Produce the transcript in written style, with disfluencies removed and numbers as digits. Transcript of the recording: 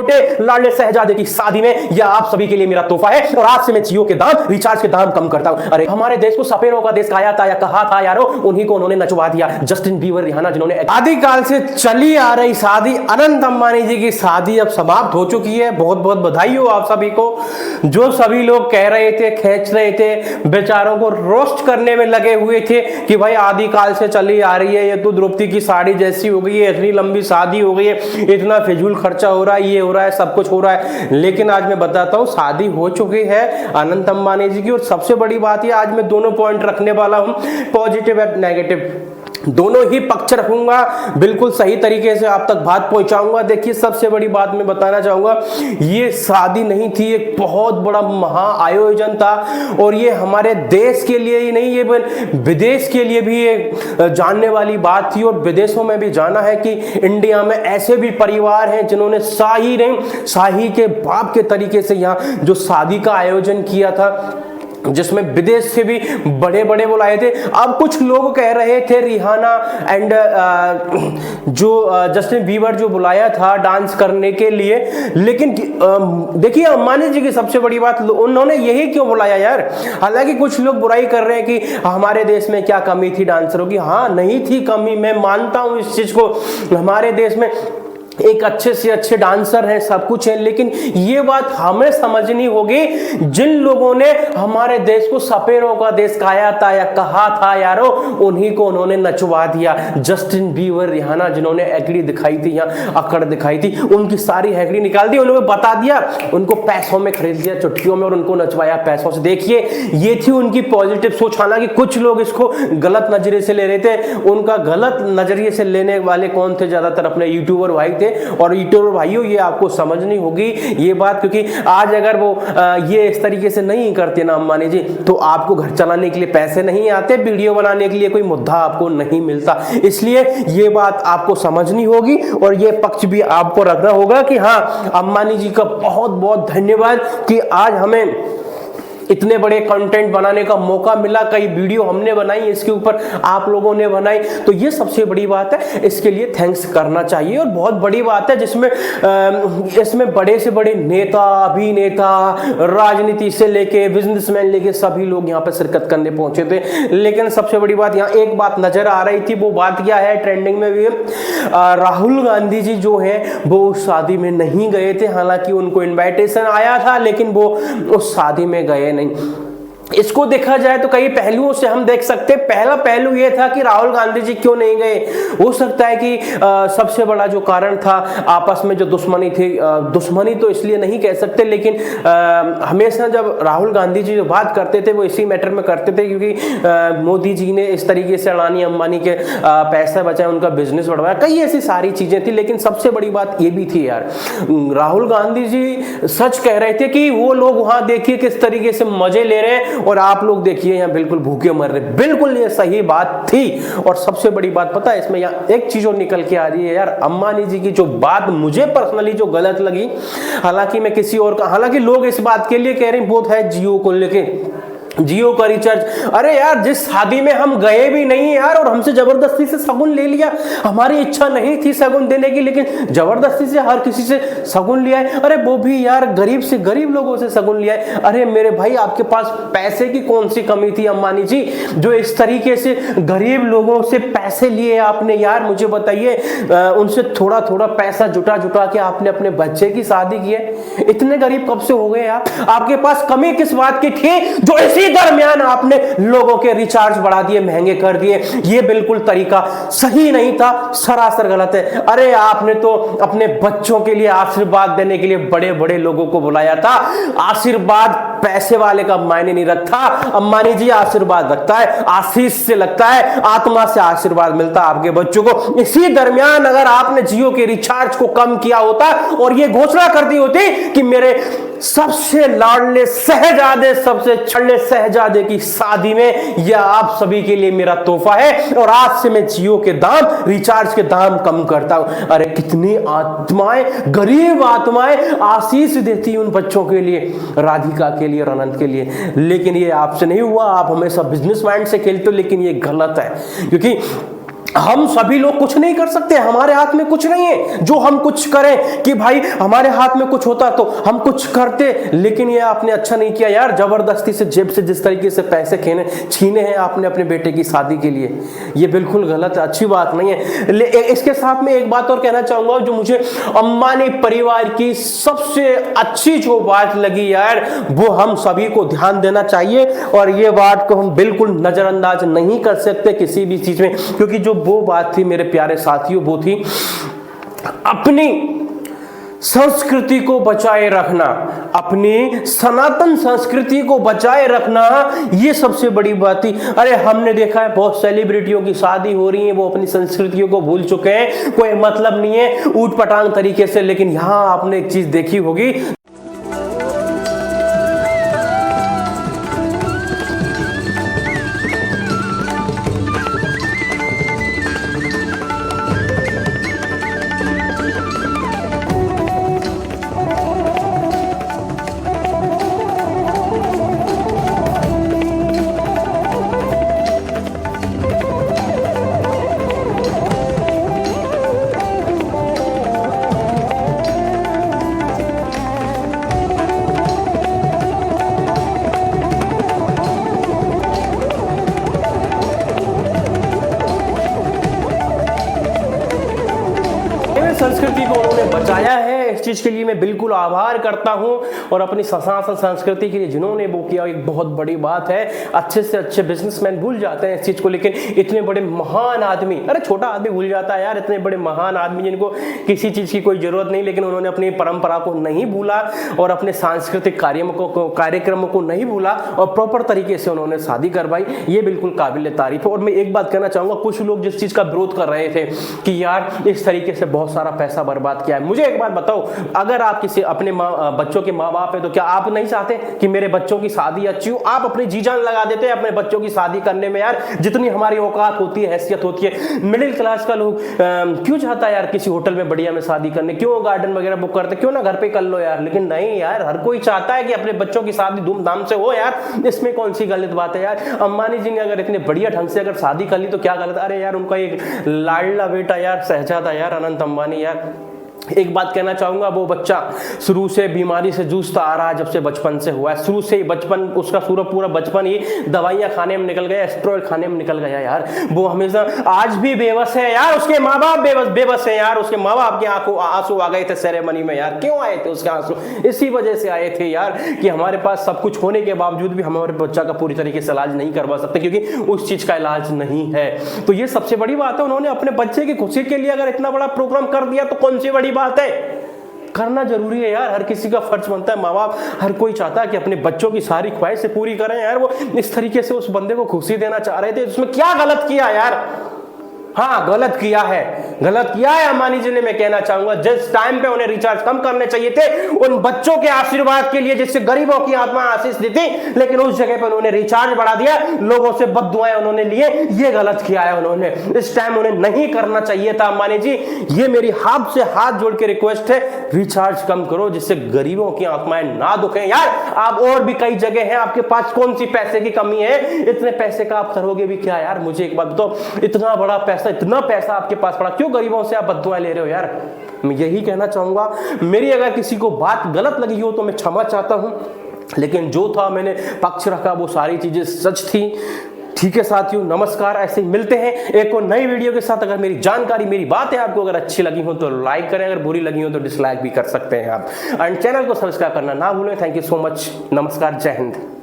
छोटे लाडले शहजादे की शादी में यह आप सभी के लिए मेरा तोहफा है और आज से मैं जियो के दाम, रिचार्ज के दाम कम करता हूं। अरे हमारे देश को सपेरों का देश कहा था या कहा था यारो, उन्हीं को उन्होंने नचवा दिया। जस्टिन बीबर, रिहाना, जिन्होंने आदिकाल से चली आ रही शादी, अनंत अंबानी जी की शादी अब समाप्त हो चुकी है। बहुत बहुत बधाई हो आप सभी को। जो सभी लोग कह रहे थे, खींच रहे थे, बेचारों को रोस्ट करने में लगे हुए थे कि भाई आदिकाल से चली आ रही है, ये तो द्रौपदी की साड़ी जैसी हो गई है, इतनी लंबी शादी हो गई है, इतना फिजूल खर्चा हो रहा है, ये हो रहा है, सब कुछ हो रहा है। लेकिन आज मैं बताता हूं शादी हो चुकी है अनंत अंबानी जी की। और सबसे बड़ी बात ये, आज मैं दोनों पॉइंट रखने वाला हूं, पॉजिटिव और नेगेटिव, दोनों ही पक्ष रखूंगा, बिल्कुल सही तरीके से आप तक बात पहुंचाऊंगा। देखिए सबसे बड़ी बात मैं बताना चाहूंगा, ये शादी नहीं थी, एक बहुत बड़ा महा आयोजन था। और ये हमारे देश के लिए ही नहीं, ये विदेश के लिए भी एक जानने वाली बात थी। और विदेशों में भी जाना है कि इंडिया में ऐसे भी परिवार हैं जिन्होंने शाही नहीं, शाही के बाप के तरीके से यहाँ जो शादी का आयोजन किया था, जिसमें विदेश से भी बड़े बड़े बुलाए थे। अब कुछ लोग कह रहे थे रिहाना एंड जो जस्टिन बीबर जो बुलाया था डांस करने के लिए, लेकिन देखिए अंबानी जी की सबसे बड़ी बात, उन्होंने यही क्यों बुलाया यार। हालांकि कुछ लोग बुराई कर रहे हैं कि हमारे देश में क्या कमी थी डांसरों की। हाँ नहीं थी कमी, मैं मानता हूं इस चीज को। हमारे देश में एक अच्छे से अच्छे डांसर हैं, सब कुछ है, लेकिन ये बात हमें समझनी होगी, जिन लोगों ने हमारे देश को सपेरों का देश कहा था या कहा था यारो, उन्हीं को उन्होंने नचवा दिया। जस्टिन बीबर, रिहाना, जिन्होंने हैकड़ी दिखाई थी या अकड़ दिखाई थी, उनकी सारी हैकड़ी निकाल दी, उन्होंने बता दिया, उनको पैसों में खरीद दिया, चुटकियों में, और उनको नचवाया पैसों से। देखिए ये थी उनकी पॉजिटिव सोच। हालांकि कुछ लोग इसको गलत नजरिए से ले रहे थे, उनका गलत नजरिए से लेने वाले कौन थे? ज्यादातर अपने यूट्यूबर भाई थे। और यूट्यूबर भाइयों ये आपको समझनी होगी ये बात, क्योंकि आज अगर वो ये इस तरीके से नहीं करते ना अंबानी जी, तो आपको घर चलाने के लिए पैसे नहीं आते, वीडियो बनाने के लिए कोई मुद्दा आपको नहीं मिलता। इसलिए ये बात आपको समझनी होगी और ये पक्ष भी आपको रखना होगा कि हाँ अंबानी जी का बहुत बहुत धन्यवाद कि आज हमें इतने बड़े कंटेंट बनाने का मौका मिला। कई वीडियो हमने बनाई, इसके ऊपर आप लोगों ने बनाई, तो ये सबसे बड़ी बात है, इसके लिए थैंक्स करना चाहिए। और बहुत बड़ी बात है जिसमें इसमें बड़े से बड़े नेता, अभिनेता, राजनीति से लेके बिजनेसमैन लेके सभी लोग यहाँ पे शिरकत करने पहुंचे थे। लेकिन सबसे बड़ी बात, यहाँ एक बात नजर आ रही थी, वो बात क्या है, ट्रेंडिंग में भी राहुल गांधी जी जो है वो उस शादी में नहीं गए थे। हालांकि उनको इन्विटेशन आया था, लेकिन वो उस शादी में गए नहीं। इसको देखा जाए तो कई पहलुओं से हम देख सकते हैं। पहला पहलू यह था कि राहुल गांधी जी क्यों नहीं गए। हो सकता है कि सबसे बड़ा जो कारण था आपस में जो दुश्मनी थी, दुश्मनी तो इसलिए नहीं कह सकते, लेकिन हमेशा जब राहुल गांधी जी जो बात करते थे वो इसी मैटर में करते थे, क्योंकि मोदी जी ने इस तरीके से अडानी अंबानी के पैसा बचाए, उनका बिजनेस बढ़वाया, कई ऐसी सारी चीजें थी। लेकिन सबसे बड़ी बात ये भी थी यार, राहुल गांधी जी सच कह रहे थे कि वो लोग वहां देखिए किस तरीके से मजे ले रहे हैं और आप लोग देखिए यहाँ बिल्कुल भूखे मर रहे। बिल्कुल ये सही बात थी। और सबसे बड़ी बात पता है इसमें, यहाँ एक चीज और निकल के आ रही है यार, अंबानी जी की जो बात मुझे पर्सनली जो गलत लगी, हालांकि मैं किसी और का, हालांकि लोग इस बात के लिए कह रहे हैं बहुत है जियो को लेके, जियो का रिचार्ज। अरे यार जिस शादी में हम गए भी नहीं यार, और हमसे जबरदस्ती से शगुन ले लिया, हमारी इच्छा नहीं थी शगुन देने की, लेकिन जबरदस्ती से हर किसी से शगुन लिया है। अरे वो भी यार गरीब से गरीब लोगों से शगुन लिया है। अरे मेरे भाई आपके पास पैसे की कौन सी कमी थी अंबानी जी, जो इस तरीके से गरीब लोगों से पैसे लिए आपने? यार मुझे बताइए, उनसे थोड़ा थोड़ा पैसा जुटा जुटा के आपने अपने बच्चे की शादी की है। इतने गरीब कब से हो गए आप? आपके पास कमी किस बात की थी जो इसी दरमियान आपने लोगों के रिचार्ज बढ़ा दिए, महंगे कर दिए? ये बिल्कुल तरीका सही नहीं था, सरासर गलत है। अरे आपने तो अपने बच्चों के लिए आशीर्वाद देने के लिए बड़े बड़े लोगों को बुलाया था। आशीर्वाद पैसे वाले का मायने नहीं रखता, अंबानी जी आशीर्वाद रखता है, आशीष से लगता है, आत्मा से आशीर्वाद मिलता है आपके बच्चों को। इसी दरमियान अगर आपने जियो के रिचार्ज को कम किया होता और ये घोषणा कर दी होती कि मेरे सबसे लाडले शहजादे, सबसे छड़ले शहजादे की शादी में यह आप सभी के लिए मेरा तोहफा है और आज से मैं जियो के दाम, रिचार्ज के दाम कम करता हूं। अरे कितनी आत्माएं, गरीब आत्माएं आशीष देती उन बच्चों के लिए, राधिका के लिए और अनंत के लिए। लेकिन ये आपसे नहीं हुआ, आप हमेशा बिजनेस माइंड से खेलते हो, लेकिन ये गलत है। क्योंकि हम सभी लोग कुछ नहीं कर सकते, हमारे हाथ में कुछ नहीं है जो हम कुछ करें कि भाई हमारे हाथ में कुछ होता तो हम कुछ करते। लेकिन ये आपने अच्छा नहीं किया यार, जबरदस्ती से जेब से जिस तरीके से पैसे छीने हैं आपने अपने बेटे की शादी के लिए, ये बिल्कुल गलत, अच्छी बात नहीं है। इसके साथ में एक बात और कहना चाहूंगा, जो मुझे अंबानी परिवार की सबसे अच्छी जो बात लगी यार, वो हम सभी को ध्यान देना चाहिए और ये बात को हम बिल्कुल नजरअंदाज नहीं कर सकते किसी भी चीज में, क्योंकि जो वो बात थी मेरे प्यारे साथियों, वो थी अपनी संस्कृति को बचाए रखना, अपनी सनातन संस्कृति को बचाए रखना, ये सबसे बड़ी बात थी। अरे हमने देखा है बहुत सेलिब्रिटियों की शादी हो रही है, वो अपनी संस्कृतियों को भूल चुके हैं, कोई मतलब नहीं है, ऊट पटांग तरीके से। लेकिन यहां आपने एक चीज देखी होगी, संस्कृति को उन्होंने बचाया है, इस चीज के लिए मैं बिल्कुल आभार करता हूं। और अपनी सनातन संस्कृति के लिए जिन्होंने वो किया, एक बहुत बड़ी बात है। अच्छे से अच्छे बिजनेसमैन भूल जाते हैं इस चीज को, लेकिन इतने बड़े महान आदमी, अरे छोटा आदमी भूल जाता है यार, इतने बड़े महान आदमी जिनको किसी चीज की कोई जरूरत नहीं, लेकिन उन्होंने अपनी परंपरा को नहीं भूला और अपने सांस्कृतिक कार्यक्रमों को नहीं भूला और प्रॉपर तरीके से उन्होंने शादी करवाई। ये बिल्कुल काबिल तारीफ है। और मैं एक बात कहना चाहूंगा, कुछ लोग जिस चीज का विरोध कर रहे थे कि यार इस तरीके से बहुत सारा पैसा बर्बाद किया है, मुझे एक बात बताओ, अगर आप किसी अपने बच्चों के माँ बाप है तो क्या आप नहीं चाहते कि मेरे बच्चों की शादी अच्छी हो? आप अपनी जी जान लगा देते हैं अपने बच्चों की शादी करने में यार, जितनी हमारी औकात होती है, हैसियत होती है। मिडिल क्लास का लोग क्यों चाहता है यार किसी होटल में बढ़िया में शादी करने, क्यों गार्डन वगैरह बुक करते, क्यों ना घर पे कर लो यार। लेकिन नहीं यार, हर कोई चाहता है कि अपने बच्चों की शादी धूमधाम से हो यार, इसमें कौन सी गलत बात है यार। अंबानी जी ने अगर इतने बढ़िया ढंग से अगर शादी कर ली तो क्या गलत? अरे यार उनका एक लाडला बेटा यार, शहजादा यार अनंत अंबानी यार, एक बात कहना चाहूंगा, वो बच्चा शुरू से बीमारी से जूझता आ रहा है, जब से बचपन से हुआ है, शुरू से ही बचपन उसका पूरा बचपन ही दवाइयां खाने में निकल गया, एस्ट्रॉयल खाने में निकल गया यार। वो हमेशा आज भी बेबस है यार, उसके माँ बाप बेबस है यार, उसके माँ बाप के आंसू आ गए थे सेरेमनी में यार। क्यों आए थे उसके आंसू? इसी वजह से आए थे यार कि हमारे पास सब कुछ होने के बावजूद भी हमारे बच्चा का पूरी तरीके से इलाज नहीं करवा सकते, क्योंकि उस चीज का इलाज नहीं है। तो ये सबसे बड़ी बात है, उन्होंने अपने बच्चे की खुशी के लिए अगर इतना बड़ा प्रोग्राम कर दिया तो कौन सी बड़ी बात है? करना जरूरी है यार, हर किसी का फर्ज बनता है। माँ बाप हर कोई चाहता है कि अपने बच्चों की सारी ख्वाहिशें पूरी करें यार। वो इस तरीके से उस बंदे को खुशी देना चाह रहे थे, उसमें क्या गलत किया यार? हाँ गलत किया है अंबानी जी ने। मैं कहना चाहूंगा जिस टाइम पे उन्हें रिचार्ज कम करने चाहिए थे उन बच्चों के आशीर्वाद के लिए, जिससे गरीबों की आत्मा आशीष दी थी, लेकिन उस जगह पे उन्होंने रिचार्ज बढ़ा दिया, लोगों से बद्दुआएं उन्होंने लिए। ये गलत किया है उन्होंने, इस टाइम उन्हें नहीं करना चाहिए था। अंबानी जी, ये मेरी हाथ से हाथ जोड़ के रिक्वेस्ट है, रिचार्ज कम करो जिससे गरीबों की आत्माएं ना दुखें यार। आप और भी कई जगह हैं, आपके पास कौन सी पैसे की कमी है? इतने पैसे का आप करोगे भी क्या यार? मुझे एक बात बताओ, इतना पैसा आपके पास पड़ा, क्यों गरीबों से आप बद्दुआएं ले रहे हो यार? मैं यही कहना चाहूंगा। मेरी अगर किसी को बात गलत लगी हो तो मैं क्षमा चाहता हूं, लेकिन जो था मैंने पक्ष रखा, वो सारी चीजें सच थी। ठीक है साथियों, नमस्कार। ऐसे ही मिलते हैं एक और नई वीडियो के साथ। अगर मेरी जानकारी, मेरी बातें आपको अगर अच्छी लगी हो तो लाइक करें, अगर बुरी लगी हो तो डिसलाइक भी कर सकते हैं आप। एंड चैनल को सब्सक्राइब करना ना भूलें। Thank you so much. नमस्कार, जय हिंद।